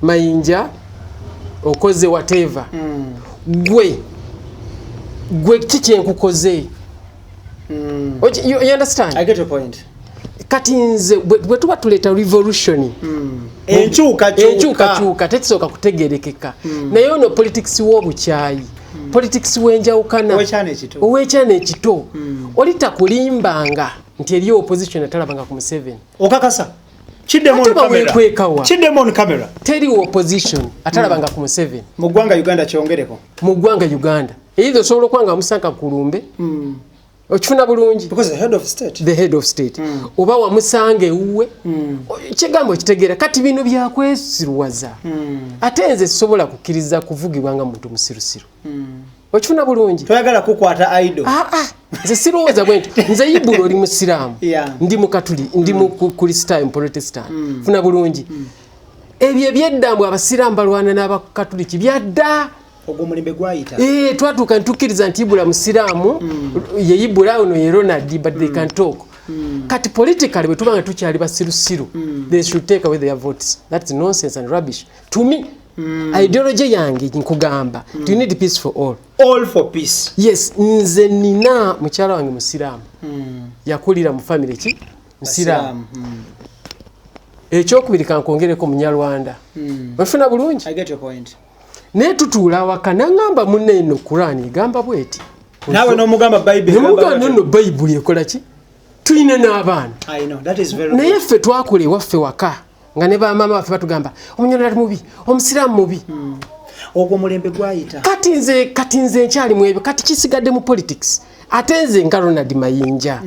Mayinja okoze whatever gwe kiki enkukoze you understand I get your point kati nze bwe tuba tuleeta revolution enkyukakyuka tekisooka kutegerekeka naye ono politics w'obukyayi politics w'enjawukana ow'ekyana ekito oli takulimbanga nti eri opposition atalabanga ku Museveni okakasa kiddemu on camera teri opposition atalabanga ku Museveni mu ggwanga Uganda kyongereko mu ggwanga Uganda either osobola okwanga amusanka kulumbe okifuna bulungi because the head of state oba wamusanga ewuwe kigambo kitegeera kati bino byakwesiruwaza ate nze sisobola kukkiriza kuvugibwa nga muntu musirusiru okifuna bulungi toyagala kukwata idol nze sirowooza bwenti nze Ibula oli musiraamu ndi mukatuli ndi mukristaayo protestant funa bulungi ebyo ebyeddamu abasiraamu balwana n'abakatuliki byadda ogomulembe gwayita twatuuka ntukkiriza nti Ibula musiraamu ye Ibula ono ye Ronald but they can talk kati politically bwe tubanga tukyali basirusiru they should take away their votes that's nonsense and rubbish to me ideology yange nkugamba do you need peace for all for peace yes nze nina mukyala wange musiraamu yakulira mu family ki musiraamu ekyokubiri kankongereko munyarwanda bafuna bulungi I get your point ne tutuula waka nangamba munne eno Qur'an igamba bweti nawe n'omugamba Bible ekola ki tulina n'abaana I know that is very naye ffe twakula ewaffe waka nga ne bamaama baffe batugamba omunyonali mubi omusiraamu mubi ogwo mulembe gwayita kati nze nkyali mu ebyo kati kisigadde mu politics ate nze nga Ronald Mayinja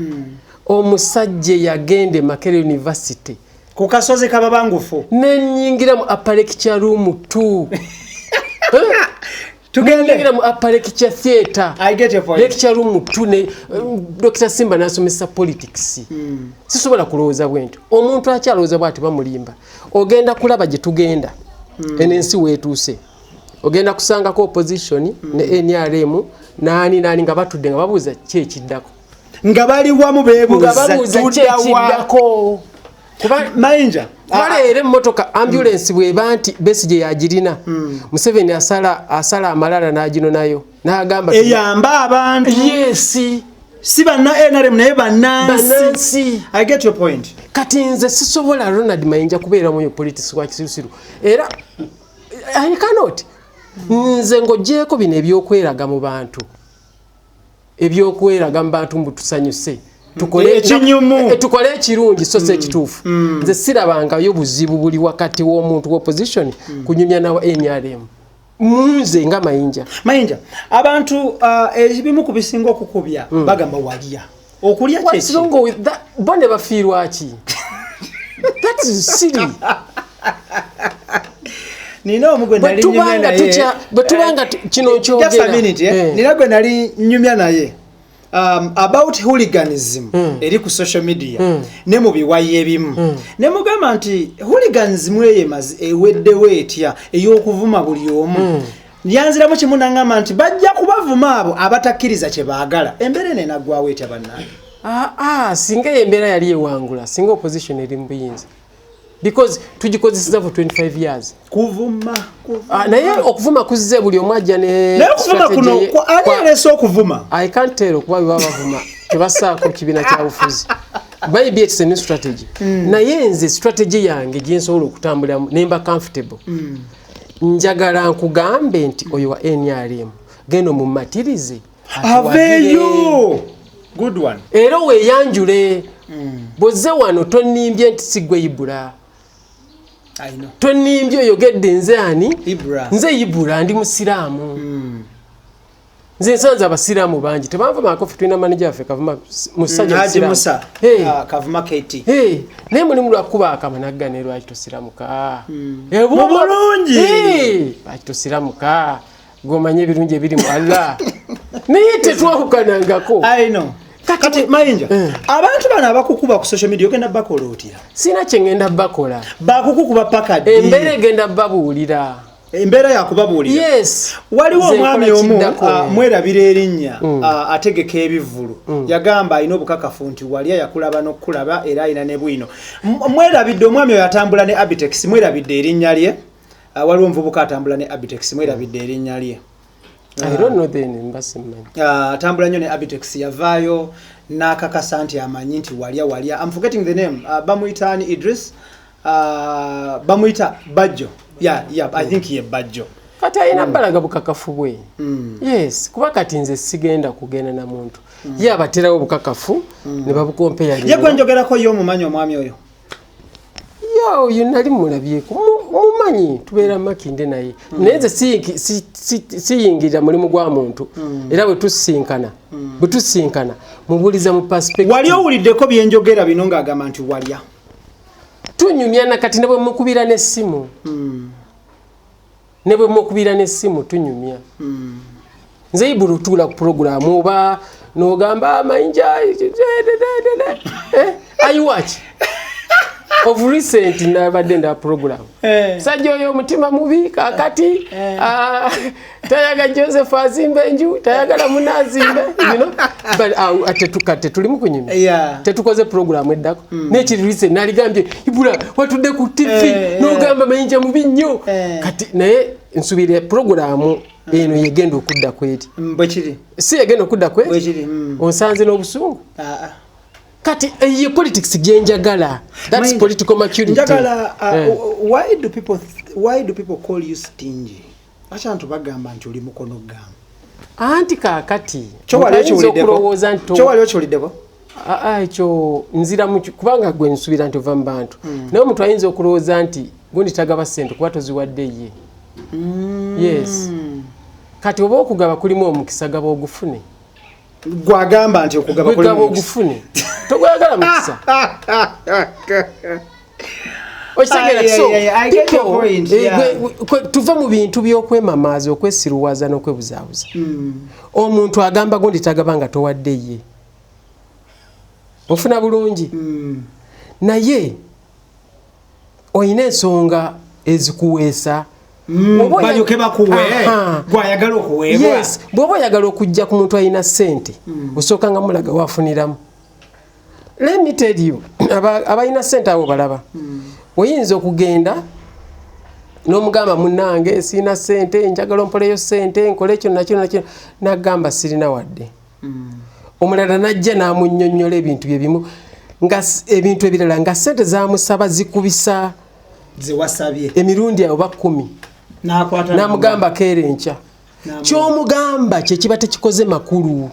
omusajja yagende Makerere University ku kasozi kababangufu nenyingira mu upper lecture room 2 tugendera mu upper lecture theater I get your point lecture room 2 ne Dr. Simba nasomesa politics sisobola kulowooza bwento omuntu akyalowooza bwati bamulimba ogenda kulaba gye tugenda enensi weetuuse ogenda kusanga ko opposition ne NRM nani nga batudde nga babuuza ki ekiddako nga bali wamu beebuuza tuddawa Mayinja wale emmotoka ambulance bweba nti Besigye yagirina Museveni asala amalala n'agino nayo n'agamba eyamba abantu yes si banna NRM naye bannansi I get your point kati nze sisobola Ronald Mayinja kubeera mu politics wa kisirusiru era I cannot nze ng'ogyeko bino ebyokweraga mu bantu ebyokweraga mu bantu mbutusanyuse tukole ekirungi so se ekituufu nze sirabangayo buzibu buli wakati w'omuntu w'opposition kunyumya nawa NRM munze nga Mayinja abantu ebimu ku bisinga okukubya bagamba walya okulya kyeki bone bafiirwa ki that is silly nina omugwe nali nyumya naye bwetubanga kino kyogera just a minute nina gwe nali nyumya naye about hooliganism eri ku social media ne mu biwayi ebimu ne mugamba nti hooliganism eweddewo etya ey'okuvuma buli omu lyanziramu kimu nangamba nti bajja kubavuma abo abatakkiriza kye baagala embeera eno enaggwawo etya bannange singa embeera yali ewangula singa opposition eri mu buyinza because tugikozeseza for 25 years kuvuma naye okuvuma kuzze buli omu ajja ne naye okuvuma kuno ani aleese okuvuma I can't tell okuba bavuma tebasaako kibiina kya bufuzi maybe it's a new strategy naye nze strategy yange gye nsobola okutambulamu nemba comfortable njagala nkugambe nti oyo wa NRM genda omumatirize aveyo good one era weeyanjule bozze wano tonimbye nti sigwe Ibura tonimbye oyogedde nze ani nze Ibura ndi musiraamu nze nsanze abasiraamu bangi tebanva makofi tulina manager waffe Kavuma musajja Musa Kavuma Katie naye mulimu lwakuba akamanaggane lwaki tosiramuka bulungi lwaki tosiramuka gomanye ebirungi ebiri mu Allah naye tetwakukanangako kati Mayinja abantu bano abakukuba ku social media ogenda bakola otya sina kyengenda bakola bakukuba paka embere genda babuulira embeera yakubabuulira yes waliwo omwami omu mwerabira erinnya ategeka ebivulu yagamba alina obukakafu nti walya yakulaba n'okulaba era alina ne bwino mwerabidde omwami oyo atambula ne Abitex mwerabidde erinnya lye waliwo omuvubuka atambula ne Abitex mwerabidde erinnya lye I don't know the name basimmanyi atambula nnyo ne Abitex yavaayo n'akakasa nti amanyi nti walya I'm forgetting the name bamuyitaani Idris bamuyita Bajjo yeah I think ye Bajjo kati ayina balaga bukakafu bwe yes kuba kati nze sigenda kugenda na muntu ye abaterawo bukakafu ne babukompeya ye gwe njogerako yo omumanyi omwami oyo yo nali mulabyeko mumanyi tubeera makinde naye naye siyingira mulimu gwa muntu era bwe tusinkana mubuliza mu perspective wali owuliddeko byenjogera bino ng'agamba nti walya tunyumya kati ne bwe mukubira n'essimu tunyumya nze Ibura otuula ku programu oba n'ogamba Mayinja ayiwaki of recent nabadde nda program sajja oyo omutima mubi kakati tayaga Joseph azimbe enju tayagala munazimbe but atetukate tulimu kunyumya tetukoze program eddako n'ekiri recent naligambye Ibura watudde ku TV n'ogamba Mayinja mubi nnyo kati naye nsubire program eno yegenda okudda kweti mbekiri si yegenda okudda kweti onsanze n'obusungu kati ye politics gyenjagala that's political maturity njagala why do people call you stingy acha ntu bagamba nti oli mukono gamba anti kakati cyo wali okyoliddeko ekyo nzira kubanga gwe nsubira nti ova mu bantu naye omuntu ayinza okulowooza nti gundi tagaba ssente kuba toziwadde ye yes kati oba okugaba kulimu omukisa gaba ogufune gwagamba nti okugaba kulimu ogufune togwagala mukisa tuva mu bintu by'okwemamaaza okwesiruwaza n'okwebuzaabuza omuntu agamba gundi tagaba nga towadde ye ofuna bulungi naye oyina ensonga ezikuweesa banyoke bakuwe gwayagala okuweebwa yes bw'oba oyagala okujja ku muntu alina ssente osooka nga mulaga waafuniramu let me tell you abalina ssente abo balaba oyinza okugenda n'omugamba munnange sirina ssente njagala ompoleyo ssente nkole ekyo nakyo nagamba sirina wadde omulala najja n'amunnyonnyola ebintu bye bimu nga ebintu ebirala nga ssente zamusaba zikubisa zewasabye emirundi oba 10 n'amugamba keera enkya ky'omugamba kye kiba tekikoze makulu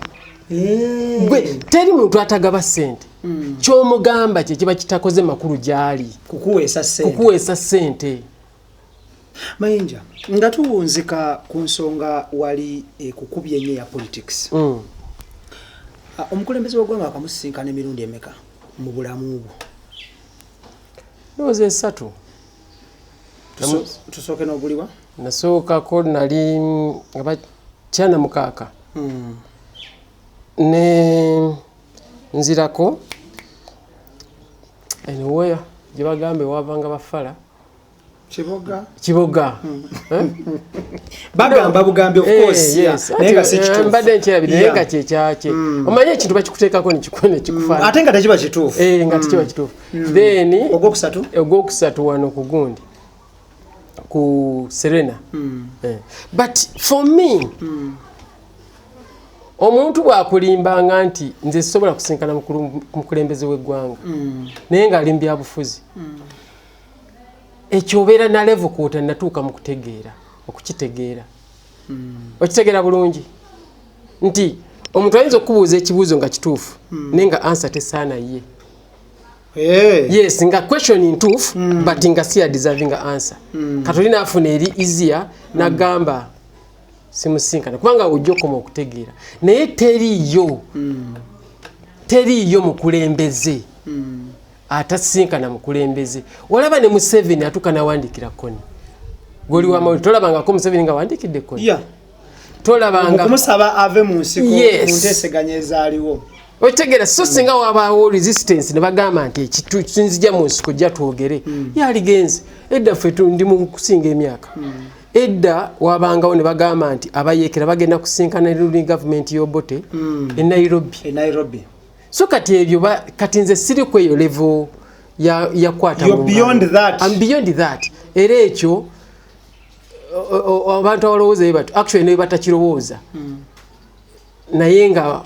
gwe teri muntu atagaba ssente ky'omugamba kye kiba kitakoze makulu gyali kukuweesa ssente Mayinja nga tuwunzika ku nsonga wali kukubya ennyo ya politics omukulembeze w'eggwanga akamusisinkana emirundi emeka mu bulamu bwo ndowooza 3 tusooke n'obuliwa nasookako nali kyana mukaaka ne nzirako anyway gye bagambe wavanga bafala kiboga bagamba bugambi of course naye nga sekituufu mbadde nkyerabidde naye nga kyekyakye omanye ekintu bakikuteekako nekikufaana ate nga tekiba kituufu nga tekiba kituufu then ogwokusatu wano ku gundi ku Serena but for me omuntu bwakulimbanga nti nze sobola kusinkana mukulembeze w'eggwanga naye ng'ali mu byabufuzi ekyo obeera na level kwota natuuka mu kutegeera okukitegeera okitegeera bulungi nti omuntu ayinza okubuuza ekibuuzo nga kituufu naye nga answer tesaana ye yes nga question ntuufu but nga si deserving answer katoli naafuna eri easier nagamba simusinkana kubanga ojja okoma okutegeera naye teriyo mukulembeze atasinkana mukulembeze olaba ne Museveni atuuka nawandikira koni goli wamawulire tolabangako Museveni nga wandikidde koni tolabanga kumusaba ave mu nsiko ku nteeseganya ezaaliwo otegera so singa wabaawo resistance ne bagamba nti ekitunzija mu nsiko jja twogere yaligenze edda ffe ndi mu kusinga emyaka edda wabangawo ne bagamba nti abayeekera bagenda kusinkana ruling government y'Obote e Nairobi so kati ebyo kati nze siri ku eyo level yakwata I'm beyond that era ekyo abantu abalowooza ebatu actually ne batakirowooza naye nga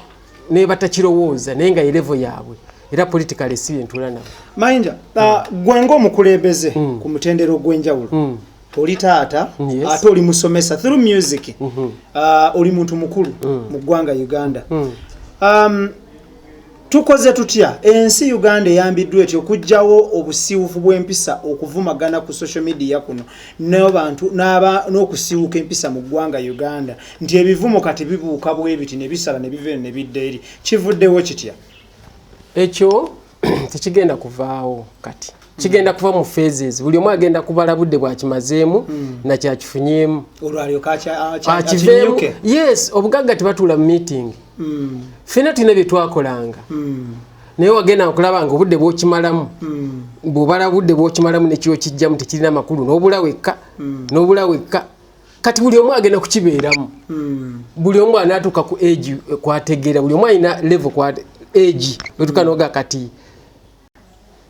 ne batakirowooza naye nga level yaabwe era politically si entula nabo Mayinja gwe ng'omukulembeze ku mutendero gw'enjawulo oli taata ate oli musomesa through music oli muntu mukulu mu ggwanga Uganda tukoze tutya ensi Uganda eyambiddwa etyo okujjawo obusiiwufu bw'empisa okuvumagana ku social media kuno n'abantu n'okusiiwuka empisa mu ggwanga Uganda nti ebivumo kati bibuuka bwebiti ne bisala ne bive ne bidda eri kivuddewo kitya ekyo tekigenda kuvaawo kati kigenda kuva mu phases buli omu agenda kubala budde bwakimazeemu na kyakifunyeemu olwalyo akiveemu yes obugagga tebatuula mu meeting ffena tulina bye twakolanga naye wagenda okulaba nga obudde bw'okimalamu bw'obala budde bw'okimalamu nekyo kijjamu tekirina makulu n'obula wekka kati buli omu agenda kukibeeramu buli omu anaatuuka ku age kwategeera buli omu alina level kwa age wetuuka n'oga kati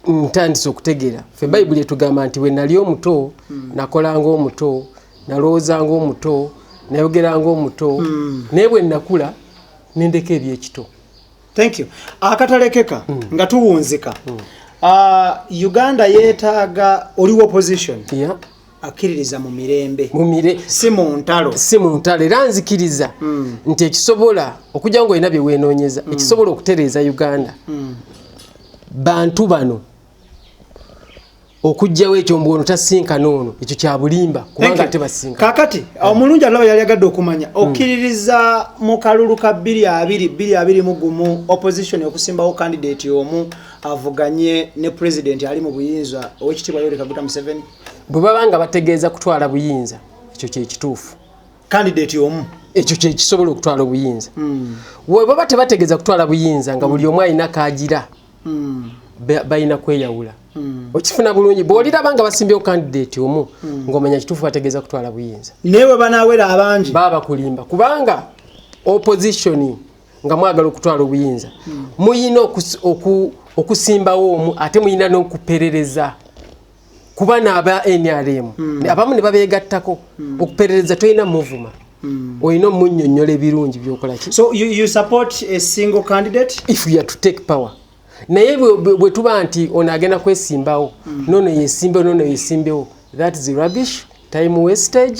ntandise okutegeera ffe bayibuli etugamba nti we nali omuto nakolanga omuto nalowoozanga omuto nayogeranga omuto naye bwe nnakula nendeka ebyekito. Thank you. Akatalekeka nga tuwunzika Uganda yeetaaga oli opposition akkiririza mu mirembe si mu ntalo era nzikiriza nti ekisobola okujja ng'olina bye weenoonyeza ekisobola okutereeza Uganda bantu bano okujjawo ekyo mbuono tasinkana ono ekyo kya bulimba kubanga tebasinkana kakati omulungi alaba yali agadde okumanya okkiririza mu kalulu ka 2021 opposition okusimbawo candidate omu avuganye ne president ali mu buyinza owekitiibwa Yoweri Kaguta Museveni bwe babanga bategeeza kutwala buyinza ekyo kyekituufu candidate omu ekyo kyekisobola okutwala obuyinza we baba tebategeeza kutwala buyinza nga buli omu alina kaagira balina kweyawula okifuna bulungi bw'oliraba nga basimbyewo candidate omu ng'omanya kituufu bategeeza kutwala buyinza newe banaawera abangi baba kulimba kubanga opposition nga mwagala okutwala obuyinza muyina okusimbawo omu ate muyina n'okuperereza kuba n'aba NRM abamu ne babeegattako okuperereza tolina muvuma olina omunnyonnyola ebirungi by'okola ki. So you support a single candidate if you are to take power naye bwe tuba nti ono agenda kwesimbawo nono yesimbewo that is rubbish time wastage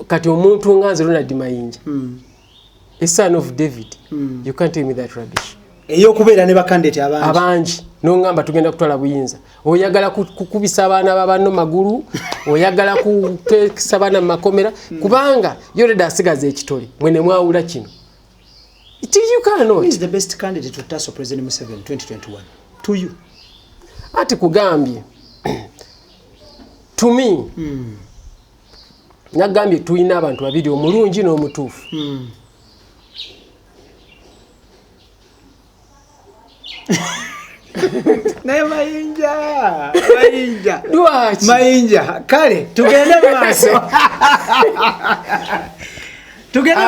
kati omuntu nga nze Ronald Mayinja a son of David you can't tell me that rubbish eyokubeera ne bakandidate abangi n'ongamba tugenda kutwala buyinza oyagala kukubisa abaana b'abanno magulu oyagala kuteekisa abaana mu makomera kubanga yoreda asigaza ekitole mwene mwawula kino. You cannot. Who is the best candidate to tasso President Museveni 2021 to you? Ati kugambye to me nagambye tulina abantu babiri omulungi n'omutuufu naye Mayinja kale tugende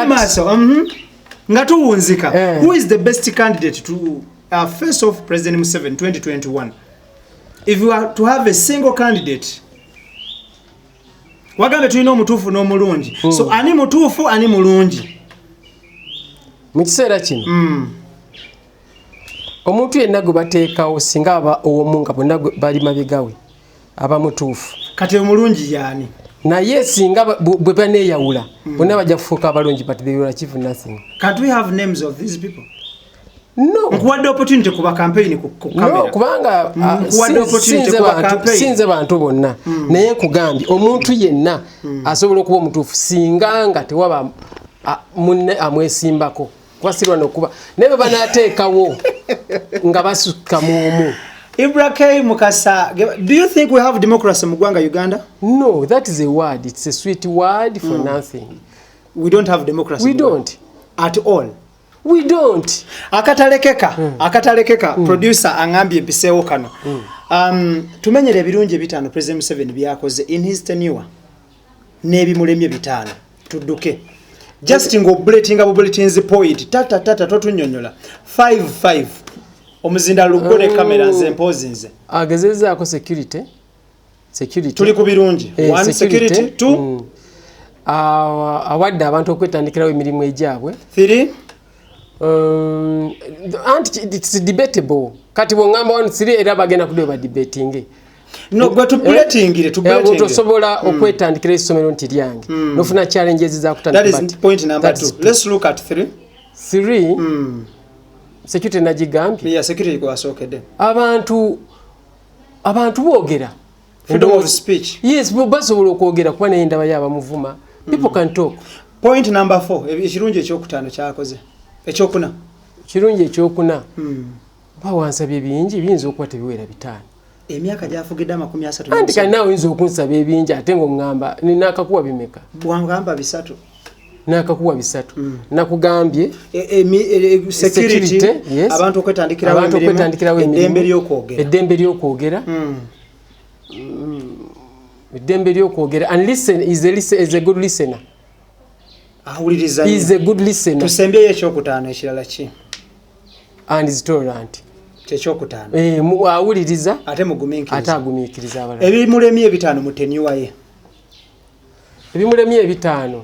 maaso nga tuwunzika who is the best candidate to face off President Museveni 2021 if you are to have a single candidate wagambe tulina omutuufu n'omulungi so ani mutuufu ani mulungi mu kiseera kino omuntu yenna gwe bateekawo singa aba owomu nga bonna bali mabegawe aba mutuufu kati omulungi yani naye singa bwe baneeyawula bonna bajja kufuuka abalungi but they will achieve nothing. Can't we have names of these people? No. Nkuwadde opportunity kuba campaign ku kamera. No, kubanga nkuwadde opportunity kuba campaign. Sinze bantu bonna naye nkugambye omuntu yenna asobola okuba omutuufu singa nga tewaba munne amwesimbako kwasirwa nokuba naye banaateekawo nga basukka muomu. Ibrahim Mukasa, do you think we have democracy mu ggwanga Uganda? No, that is a word. It's a sweet word for nothing. We don't have democracy. We don't. At all. We don't. Akatalekeka producer angambye mpiseewo kano. Tumenyere ebirungi ebitaano President Museveni byakoze in his tenure. N'ebimulemye bitaano. Tudduke. Just ng'obulatinga bulletins point tata totunyonyola 5 omuzinda lugone kamera nze agezezaako security tuli ku birungi 1 security 2 awadde abantu okwetandikirawo emirimu egyabwe 3 and it's debatable kati bwongamba 1 3 era bagenda kudde badebating no gwe tubulatingire osobola okwetandikira essomero nti lyange nofuna challenges za kutandika. That is point number 2. Let's look at 3. Security najigambye. Yeah, security kwa sokedde. Abantu boogera. Freedom of speech. Yes, basobola okwogera kuba naye ndaba yaba muvuma. People can talk. Point number 4. Ekirungi ekyokutaano kyakoze. Ekyokuna. Kirungi ekyokuna. Bawansabye bingi biyinza okuba tebiwera bitaano. Emyaka gyafugidde 30. Anti kali nawe oyinza okunsaba ebingi ate ng'oŋŋamba ninaakakuwa bimeka. Bwangamba 3. Nakakuwa 3 nakugambye security yes. Abantu okwetandikirawo eddembe ly'okwogera eddembe ly'okwogera and listen is a good listener. Awuliriza is a good listener. Tusembyeyo ekyokutaano ekirala ki and is tolerant. Kyekyokuttaano awuliriza ate mugumiikiriza ate agumiikiriza abalala. Ebimulemye ebitaano mu tenure ye ebimulemye ebitaano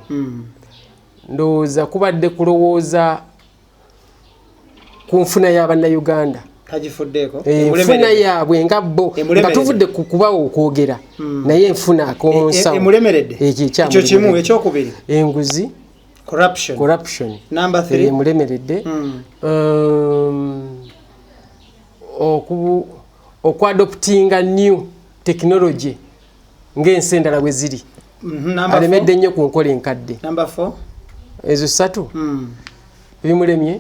ndowooza kubadde kulowooza ku nfuna y'Abannayuganda. Tagifuddeeko enfuna yaabwe nga bo nga tuvudde ku kubawo okwogera naye enfuna akonsawo emulemeredde ekyo kimu. Ekyokubiri enguzi corruption. Number 3 emulemeredde okwadoptinga new technology ng'ensi endala bwe ziri alemedde nnyo ku nkola enkadde. Number 4 ezo 3 ebimulemye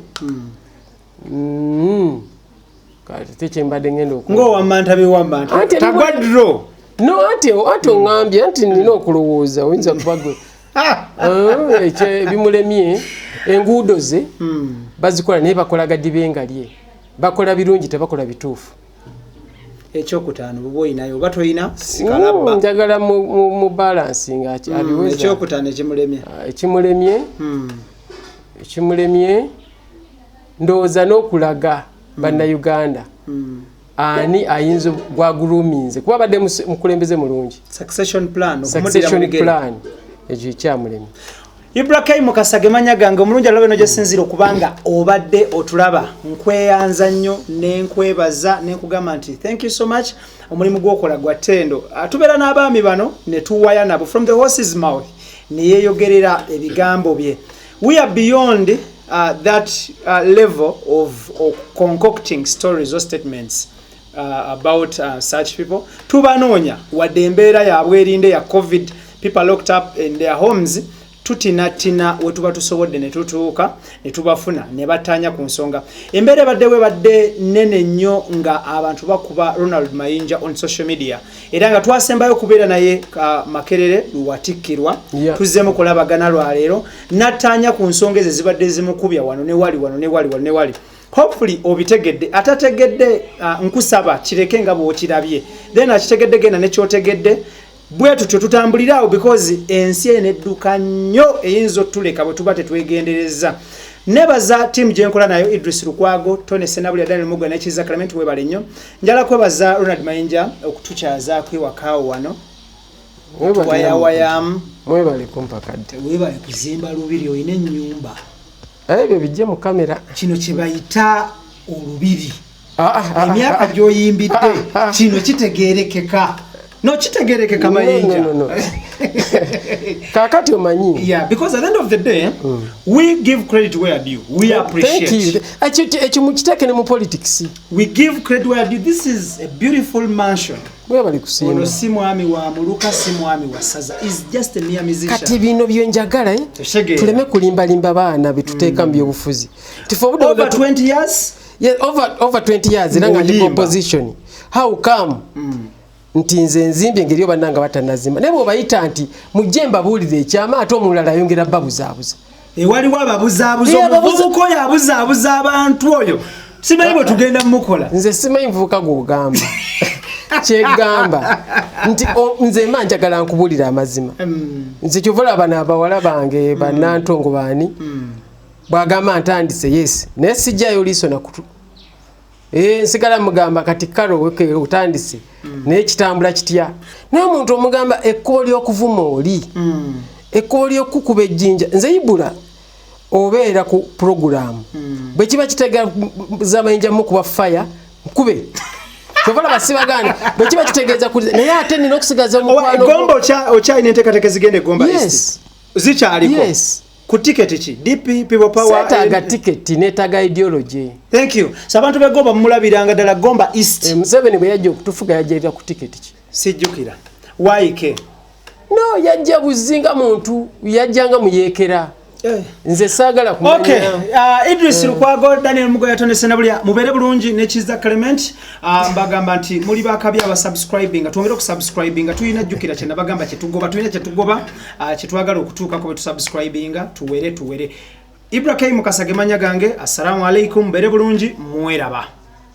kati tekyembadde ngenda ng'owammanta biwammanta tagwadro no ate oŋŋambye anti nina okulowooza oyinza kuba gwe bimulemye enguudo ze bazikola naye bakola gadibengalye bakola birungi tebakola bituufu. Ekyokutaano bwe oyinayo oba toyina sikalabba njagala mu balancing abiweza. Ekyokutaano ekimulemye ndowooza n'okulaga bannayuganda ani ayinza gwaguluminze kuba badde mukulembeze mulungi. Succession plan ekyo kyamulemye. Ibrahim Mukasa gemanya gange omulungi alabe no gyesinzira okubanga obadde otulaba nkweyanza nnyo n'enkwebaza n'enkugamba nti thank you so much omulimu gw'okola gwa ttendo. Tubeera n'abaami bano ne tuwaya nabo from the horse's mouth ne yeeyogerera ebigambo bye. We are beyond that level of concocting stories or statements about such people. Tubanoonya wadde embeera yaabwe erinde ya COVID, people locked up in their homes. Tutinatina wetuba tusobodde ne tutuuka ne tubafuna ne batanya ku nsonga. Embeera badde nene nnyo nga abantu bakuba Ronald Mayinja on social media. Era nga twasembayo kubeera naye Makerere luwatikkirwa tuzzeemu kulabagana lwaleero natanya ku nsonga ezo zibadde zimukubya wano ne wali. Hopefully obitegedde atategedde nkusaba kireke nga bw'okirabye then akitegedde genda ne kyotegedde bwe tutyo tutambulirawo because ensi enedduka nnyo eyinza otuleka bwe tuba tetwegendereza. Nebaza team gyenkola nayo Idris Lukwago, Tony Senabuli, Daniel Mugwa ne Kiza Clement webale nnyo. Njala kwebaza Ronald Mayinja okutukyaza kwewakaawo wano. Wayawayamu mwebale kumpa kadde webale kuzimba lubiri oyina ennyumba ebyo bijje mu kamera kino kibayita olubiri emyaka gyoyimbidde kino kitegerekeka no kitegerekeka mayinja kakati omanyi yeah because at the end of the day we give credit where due we appreciate ekyo mukitekene mu politics we give credit where due this is a beautiful mansion we bali kusimba ono si mwami wa muluka si mwami wa saza is just a mere musician kati bino byenjagala tuleme kulimba baana bituteeka mu byobufuzi over 20 years yeah over 20 years nanga ndi opposition how come nti nze nzimbye ngeri obannanga batanazimba naye bw'obayita nti mujje mbabuulire ekyama ate omulala ayongera babuzaabuza waliwo ababuzaabuza omuvubuka oyo abuzaabuza abantu oyo simanyi bwe tugenda mukola nze simanyi muvubuka gw'ogamba kyegamba nti nze mba njagala nkubuulira amazima nze kyova olaba n'abawala bange bannantongo baani bw'agamba ntandise yes naye sijjayo liiso nakutu nsigala mugamba kati kalo otandise naye kitambula kitya naye omuntu omugamba ekkubo ly'okuvuma oli ekkubo ly'okukuba ejjinja nze Ibula obeera ku puroguramu bwe kiba kitegeeza mayinja mukuba faya nkube kyovala basibagana bwe kiba kitegeeza naye ate nina okusigaza omukwano gomba okyalina enteekateeka zigenda egomba zikyaliko ku ticket ki DP people power setaga ticket netaga ideology thank you sabantu begomba mulabiranga dala gomba east Museveni bwe yajja okutufuga yajja ku ticket ki sijjukira waike no yajja buzinga muntu yajjanga muyekera nze saagala kumanya okay Idris Lukwago Daniel Mugoya Tone Senabulya mubere bulungi ne Kiza Clement mbagamba nti muli bakabya aba subscribing tuongera ku subscribing tuyina jukira kye nabagamba kye tugoba tuyina kye tugoba kye twagala okutuuka ko betu subscribing tuwere Ibrahim Kasage manya gange assalamu alaikum bere bulungi mweraba